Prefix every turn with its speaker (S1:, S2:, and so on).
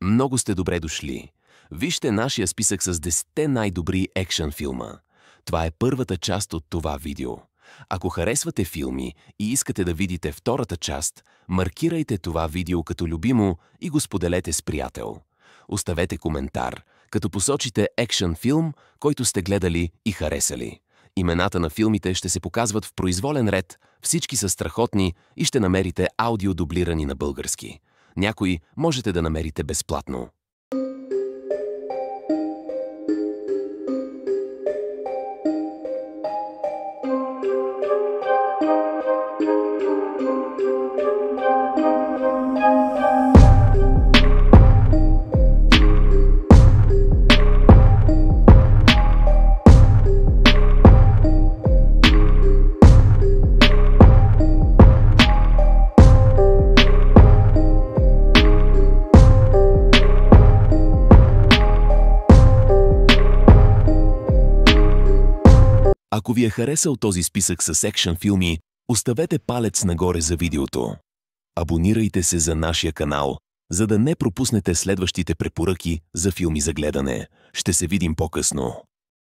S1: Много сте добре дошли. Вижте нашия списък с 10 най-добри екшън филма. Това е първата част от това видео. Ако харесвате филми и искате да видите втората част, маркирайте това видео като любимо и го споделете с приятел. Оставете коментар, като посочите екшън филм, който сте гледали и харесали. Имената на филмите ще се показват в произволен ред, всички са страхотни и ще намерите аудио дублирани на български. Някои можете да намерите безплатно. Ако ви е харесал този списък с екшън филми, оставете палец нагоре за видеото. Абонирайте се за нашия канал, за да не пропуснете следващите препоръки за филми за гледане. Ще се видим по-късно.